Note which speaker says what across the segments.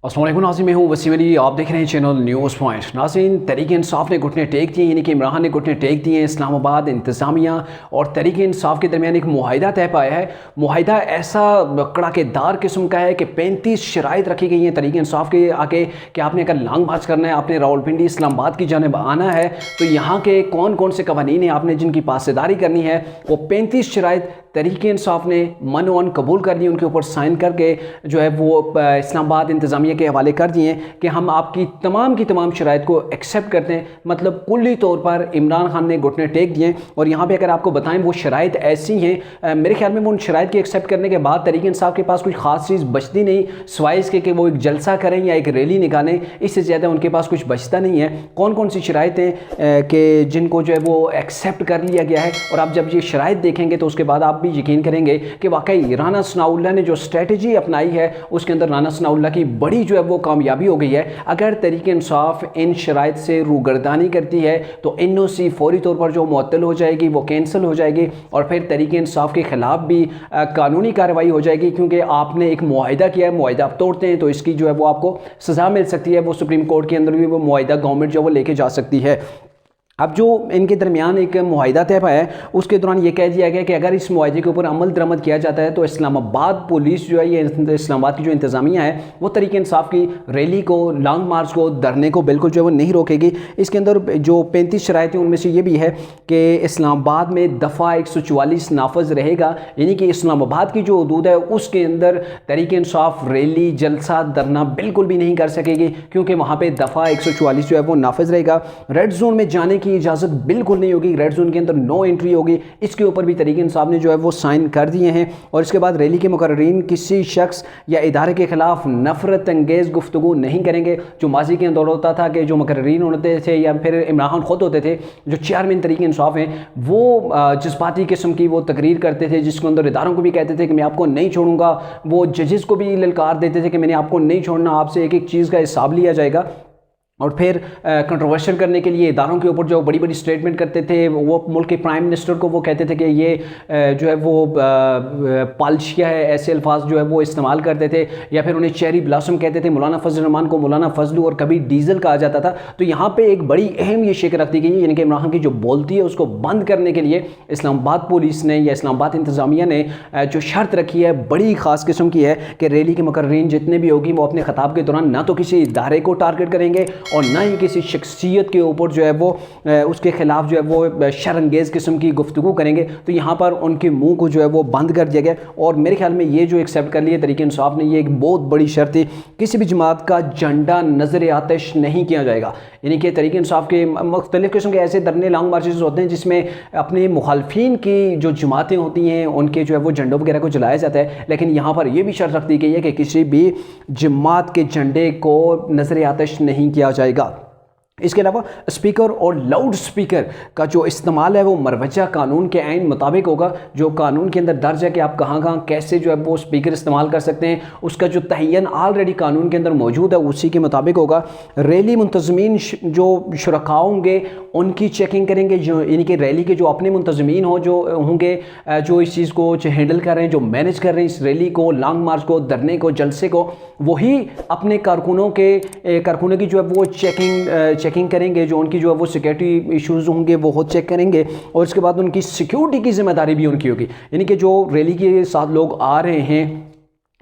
Speaker 1: अस्सलाम वालेकुम नाज़रीन, मैं हूँ वसीम अली। आप देख रहे हैं चैनल न्यूज़ पॉइंट। नाज़रीन, तहरीक इंसाफ ने घुटने टेक दिए, यानी कि इमरान ने घुटने टेक दिए। इस्लामाबाद इंतज़ामिया और तहरीक इंसाफ के दरमियान एक मुआहिदा तय पाया है। मुआहिदा ऐसा कड़ाकेदार किस्म का है कि 35 शराइत रखी गई हैं तहरीक इंसाफ के आगे कि आपने अगर लॉन्ग मार्च करना है, आपने रावलपिंडी इस्लामाबाद की जानिब आना है, तो यहाँ के कौन कौन से कवानीन हैं आपने जिनकी पासदारी करनी है, वो 35 शराइत तहरीक इंसाफ ने मन वन कबूल कर लिए, उनके ऊपर साइन करके जो है वो इस्लामाबाद इंतज़ामिया के हवाले कर दिए कि हम आपकी तमाम की तमाम शराइत को एक्सेप्ट करते हैं। मतलब कुल्ली तौर पर इमरान खान ने घुटने टेक दिए। और यहाँ पे अगर आपको बताएं वो शराइत ऐसी हैं, मेरे ख्याल में वो उन शराइत के एक्सेप्ट करने के बाद तहरीक इंसाफ के पास कुछ ख़ास चीज़ बचती नहीं, सिवाय इसके कि वो एक जलसा करें या एक रैली निकालें, इससे ज़्यादा उनके पास कुछ बचता नहीं है। कौन कौन सी शराइतें कि जिनको जो है वो एक्सेप्ट कर लिया गया है, और आप जब ये शराइत देखेंगे तो उसके बाद आप भी यकीन करेंगे कि वाकई राना सनाउल्लाह ने जो स्ट्रेटजी अपनाई है उसके अंदर राना सनाउल्लाह की बड़ी जो है वो कामयाबी हो गई है। अगर तहरीक इंसाफ इन शराइत से रूगर्दानी करती है तो NOC फौरी तौर पर जो मुअत्तल हो जाएगी, वो कैंसिल हो जाएगी, और फिर तहरीक इंसाफ के ख़िलाफ़ भी कानूनी कार्रवाई हो जाएगी, क्योंकि आपने एक मुआहिदा किया है, मुआहिदा आप तोड़ते हैं तो इसकी जो है वो आपको सज़ा मिल सकती है। वो सुप्रीम कोर्ट के अंदर भी वो मुआहिदा गवर्नमेंट जो वो लेके जा सकती है। अब जो इनके दरमियान एक मुआहिदा तय पाया है, उसके दौरान ये कह दिया गया कि अगर इस मुआहिदे के ऊपर अमल दरामद किया जाता है तो इस्लामाबाद पुलिस जो है, ये इस्लामाबाद की जो इंतज़ामिया है, वो तहरीक इंसाफ की रैली को, लॉन्ग मार्च को, धरने को बिल्कुल जो है वो नहीं रोकेगी। इसके अंदर जो 35 शराइत हैं उनमें से ये भी है कि इस्लामाबाद में दफ़ा 144 नाफज रहेगा, यानी कि इस्लामाबाद की जो हदूद है उसके अंदर तहरीक इंसाफ रैली, जलसा, धरना बिल्कुल भी नहीं कर सकेगी, क्योंकि वहाँ पर दफ़ा 144 जो है वो नाफज रहेगा। रेड जोन में जाने की इजाज़त बिल्कुल नहीं होगी, रेड जोन के अंदर नो एंट्री होगी। इसके ऊपर भी तहरीक इंसाफ ने जो है वो साइन कर दिए हैं। और इसके बाद रैली के मुकर्रीन किसी शख्स या इदारे के खिलाफ नफरत अंगेज़ गुफ्तगू नहीं करेंगे। जो माजी के अंदर होता था कि जो मुकर्रीन होते थे या फिर इमरान खान खुद होते थे, जो चेयरमैन तहरीक इंसाफ हैं, वो जज्बाती किस्म की वो तकरीर करते थे, जिसके अंदर इदारों को भी कहते थे कि मैं आपको नहीं छोड़ूंगा। वो जजेस को भी ललकार देते थे कि मैंने आपको नहीं छोड़ना, आपसे एक एक चीज़ का हिसाब लिया जाएगा। और फिर कंट्रोवर्शियल करने के लिए इदारों के ऊपर जो बड़ी बड़ी स्टेटमेंट करते थे, वो मुल्क के प्राइम मिनिस्टर को वो कहते थे कि ये जो है वो पालशिया है, ऐसे अल्फाज जो है वो इस्तेमाल करते थे, या फिर उन्हें चेरी ब्लासम कहते थे। मौलाना फजल रहमान को मौलाना फजलू और कभी डीजल कहा जाता था। तो यहाँ पे एक बड़ी अहम ये शिक रख दी गई है, यानी कि इमरान खान की जो बोलती है उसको बंद करने के लिए इस्लामाबाद पुलिस ने या इस्लामाबाद इंतज़ामिया ने जो शर्त रखी है बड़ी ख़ास किस्म की है कि रैली के मुकर्रीन जितने भी होगी वो अपने खिताब के दौरान ना तो किसी इदारे को टारगेट करेंगे और ना ही किसी शख्सियत के ऊपर जो है वो उसके खिलाफ जो है वो शर्मंगेज़ किस्म की गुफ्तगू करेंगे। तो यहाँ पर उनके मुंह को जो है वो बंद कर दिया गया। और मेरे ख्याल में ये जो एक्सेप्ट कर लिया तहरीक इंसाफ ने, ये एक बहुत बड़ी शर्त थी। किसी भी जमात का झंडा नजर आतिश नहीं किया जाएगा, यानी कि तहरीक इंसाफ के मुख्तलिफ़ किस्म के ऐसे धरने, लॉन्ग मार्चेस होते हैं जिसमें अपने मुखालफिन की जो जमातें होती हैं उनके जो है वो झंडों वगैरह को जलाया जाता है। लेकिन यहाँ पर यह भी शर्त रख दी गई है कि किसी भी जमात के झंडे को नजर आतिश नहीं किया जाएगा। इसके अलावा स्पीकर और लाउड स्पीकर का जो इस्तेमाल है वो मरवजा कानून के आइन मुताबिक होगा। जो कानून के अंदर दर्ज है कि आप कहाँ कहाँ कैसे जो है वो स्पीकर इस्तेमाल कर सकते हैं, उसका जो तयन ऑलरेडी कानून के अंदर मौजूद है उसी के मुताबिक होगा। रैली मुंतज़मीन जो शुरका होंगे उनकी चेकिंग करेंगे, जो यानी कि रैली के जो अपने मुंतज़मीन हो जो होंगे, जो इस चीज़ को हैंडल कर रहे हैं, जो मैनेज कर रहे हैं इस रैली को, लॉन्ग मार्च को, धरने को, जलसे को, वही अपने कारकुनों की जो है वो चेकिंग करेंगे। जो उनकी जो है वो सिक्योरिटी इश्यूज़ होंगे वो खुद चेक करेंगे, और इसके बाद उनकी सिक्योरिटी की जिम्मेदारी भी उनकी होगी। यानी कि जो रैली के साथ लोग आ रहे हैं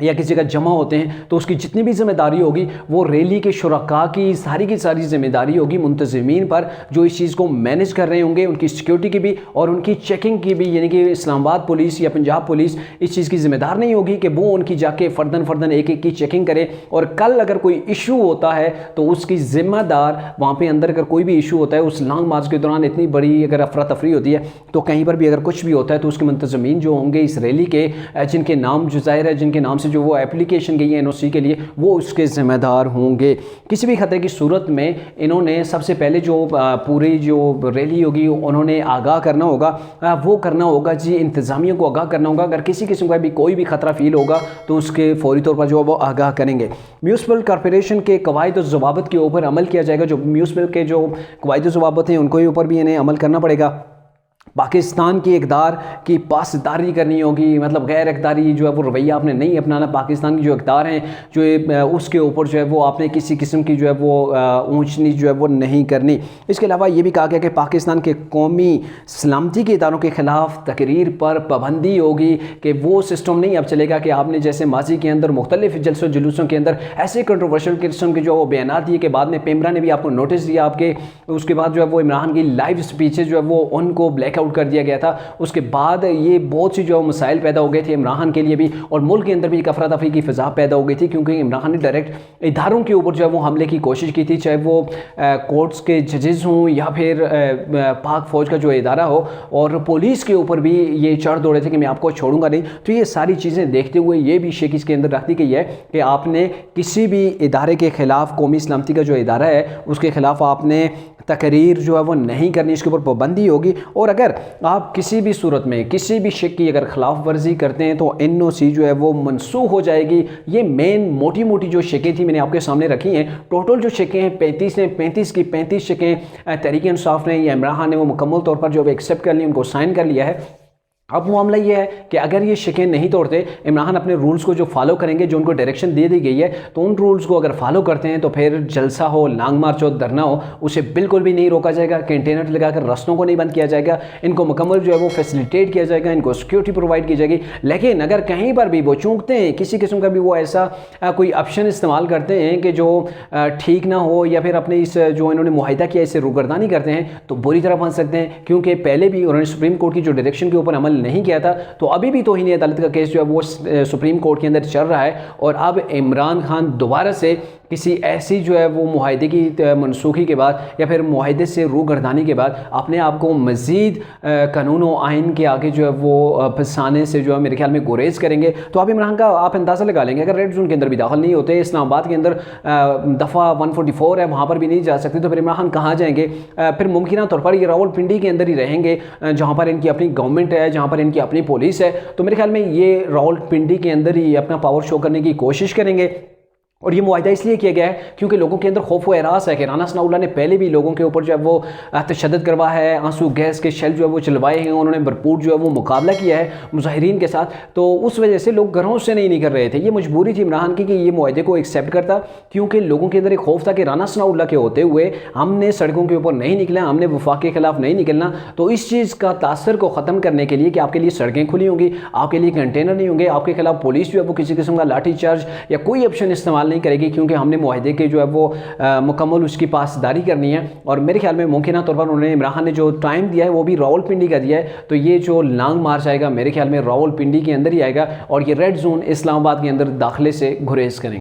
Speaker 1: या किसी का जमा होते हैं तो उसकी जितनी भी जिम्मेदारी होगी वो रैली के शुरका की सारी जिम्मेदारी होगी मुंतज़मीन पर, जो इस चीज़ को मैनेज कर रहे होंगे, उनकी सिक्योरिटी की भी और उनकी चेकिंग की भी। यानी कि इस्लामाबाद पुलिस या पंजाब पुलिस इस चीज़ की जिम्मेदार नहीं होगी कि वो उनकी जाके फ़र्दन एक एक की चेकिंग करे, और कल अगर कोई इशू होता है तो उसकी ज़िम्मेदार वहाँ पर अंदर अगर कोई भी इशू होता है उस लॉन्ग मार्च के दौरान, इतनी बड़ी अगर अफरा तफरी होती है तो कहीं पर भी अगर कुछ भी होता है तो उसके मुंतज़मीन जो होंगे इस रैली के, जिनके नाम जो ज़ाहिर है, जिनके नाम से जो वो एप्लीकेशन गई है NOC के लिए, वो उसके ज़िम्मेदार होंगे। किसी भी खतरे की सूरत में इन्होंने सबसे पहले जो पूरी जो रैली होगी उन्होंने आगाह करना होगा, वो करना होगा जी, इंतज़ामिया को आगाह करना होगा। अगर किसी किस्म का भी कोई भी खतरा फील होगा तो उसके फौरी तौर पर जो है वो आगाह करेंगे। म्यूनसिपल कॉरपोरेशन के कवायद और ज़वाबित के ऊपर अमल किया जाएगा। जो म्यूनसिपल के जो कवायद और ज़वाबित हैं उनके ऊपर भी इन्हें अमल करना पड़ेगा। पाकिस्तान की इक़दार की पासदारी करनी होगी, मतलब गैर इक़दारी जो है वो रवैया आपने नहीं अपनाना। पाकिस्तान की जो इक़दार हैं जो उसके ऊपर जो है वो आपने किसी किस्म की जो है वो ऊंच नीच जो है वो नहीं करनी। इसके अलावा ये भी कहा गया कि पाकिस्तान के कौमी सलामती के इदारों के ख़िलाफ़ तकरीर पर पाबंदी होगी, कि वो सिस्टम नहीं अब चलेगा कि आपने जैसे माजी के अंदर मुख्तलिफ जलसों जुलूसों के अंदर ऐसे कंट्रोवर्शियल किस्म के जो वो बयान दिए कि बाद में पेमरा ने भी आपको नोटिस दिया आपके, उसके बाद जो है वो इमरान की लाइव स्पीचेज जो है वो उनको ब्लैकआउट कर दिया गया था। उसके बाद ये बहुत सी जो मसाइल पैदा हो गए थे इमरान के लिए भी, और मुल्क के अंदर भी एक अफरा तफरी की फ़िज़ा पैदा हो गई थी, क्योंकि इमरान ने डायरेक्ट इदारों के ऊपर जो है वो हमले की कोशिश की थी, चाहे वो कोर्ट्स के जजेस हों या फिर पाक फ़ौज का जो इदारा हो, और पुलिस के ऊपर भी ये चढ़ दौड़े थे कि मैं आपको छोड़ूंगा नहीं। तो ये सारी चीज़ें देखते हुए ये भी शेख इसके अंदर रख दी गई है कि आपने किसी भी इदारे के ख़िलाफ़, कौमी सलामती का जो इदारा है उसके ख़िलाफ़ आपने तकरीर जो है वो नहीं करनी, इसके ऊपर पाबंदी होगी। और अगर आप किसी भी सूरत में किसी भी शिक की अगर खिलाफ वर्जी करते हैं तो NOC जो है वो मनसूख हो जाएगी। ये मेन मोटी मोटी जो शिकें थी मैंने आपके सामने रखी हैं। टोटल जो शिकें हैं 35 हैं, 35 की 35 शिकें तहरीक इंसाफ ने या इमरान ने वो मुकम्मल तौर पर जो एक्सेप्ट कर ली, उनको साइन कर लिया है। अब मामला ये है कि अगर ये शिकें नहीं तोड़ते, इमरान अपने रूल्स को जो फॉलो करेंगे, जो उनको डायरेक्शन दे दी गई है, तो उन रूल्स को अगर फॉलो करते हैं तो फिर जलसा हो, लॉन्ग मार्च हो, धरना हो, उसे बिल्कुल भी नहीं रोका जाएगा। कंटेनर लगाकर रास्तों को नहीं बंद किया जाएगा, इनको मुकम्मल जो है वो फैसिलिटेट किया जाएगा, इनको सिक्योरिटी प्रोवाइड की जाएगी। लेकिन अगर कहीं पर भी वो चूकते हैं, किसी किस्म का भी वो ऐसा कोई ऑप्शन इस्तेमाल करते हैं कि जो ठीक ना हो, या फिर अपने इस जो इन्होंने मुआहिदा किया इससे रुगर्दानी करते हैं, तो बुरी तरह फंस सकते हैं। क्योंकि पहले भी उन्होंने सुप्रीम कोर्ट की जो डायरेक्शन के ऊपर अमल नहीं किया था, तो अभी भी तौहीन अदालत का केस जो है वो सुप्रीम कोर्ट के अंदर चल रहा है। और अब इमरान खान दोबारा से किसी ऐसी जो है वो मुआहिदे की मनसूखी के बाद या फिर मुआहिदे से रूगर्दानी के बाद अपने आप को मज़ीद कानून और आइन के आगे जो है वो फंसाने से जो है मेरे ख्याल में गुरेज करेंगे। तो अब इमरान का आप अंदाज़ा लगा लेंगे, अगर रेड जोन के अंदर भी दाखिल नहीं होते, इस्लामाबाद के अंदर दफ़ा 144 है, वहाँ पर भी नहीं जा सकते, तो फिर इमरान खान कहाँ जाएंगे? फिर मुमकिन तौर पर ये रावलपिंडी के अंदर ही रहेंगे, जहाँ पर इनकी अपनी गवर्नमेंट है, जहाँ पर इनकी अपनी पुलिस है। तो मेरे ख्याल में ये रावलपिंडी के अंदर ही अपना पावर शो करने की कोशिश करेंगे। और ये मुआहिदा इसलिए किया गया है क्योंकि लोगों के अंदर खौफ व एरास है कि राना सनाउल्लाह ने पहले भी लोगों के ऊपर जो है वो तशद्दुद करवा है, आंसू गैस के शेल जो है वो चलवाए हैं, उन्होंने भरपूर जो है वो मुकाबला किया है मुजाहिरीन के साथ। तो उस वजह से लोग घरों से नहीं निकल रहे थे। ये मजबूरी थी इमरान की कि ये मुआहिदे को एक्सेप्ट करता, क्योंकि लोगों के अंदर एक खौफ था कि राना सनाउल्लाह के होते हुए हमने सड़कों के ऊपर नहीं निकला, हमने वफाक के खिलाफ नहीं निकलना। तो इस चीज़ का तासर को ख़त्म करने के लिए कि आपके लिए सड़कें खुली होंगी, आपके लिए कंटेनर नहीं होंगे, आपके खिलाफ पुलिस जो है वो किसी किस्म का लाठी चार्ज या कोई ऑप्शन इस्तेमाल नहीं करेगी, क्योंकि हमने मुआहिदे के जो है वो मुकम्मल उसकी पासदारी करनी है। और मेरे ख्याल में मुमकिन तौर पर उन्होंने इमरान ने जो टाइम दिया है वो भी रावलपिंडी का दिया है। तो ये जो लॉन्ग मार्च आएगा मेरे ख्याल में रावलपिंडी के अंदर ही आएगा, और ये रेड जोन इस्लामाबाद के अंदर दाखिले से गुरेज करेंगे।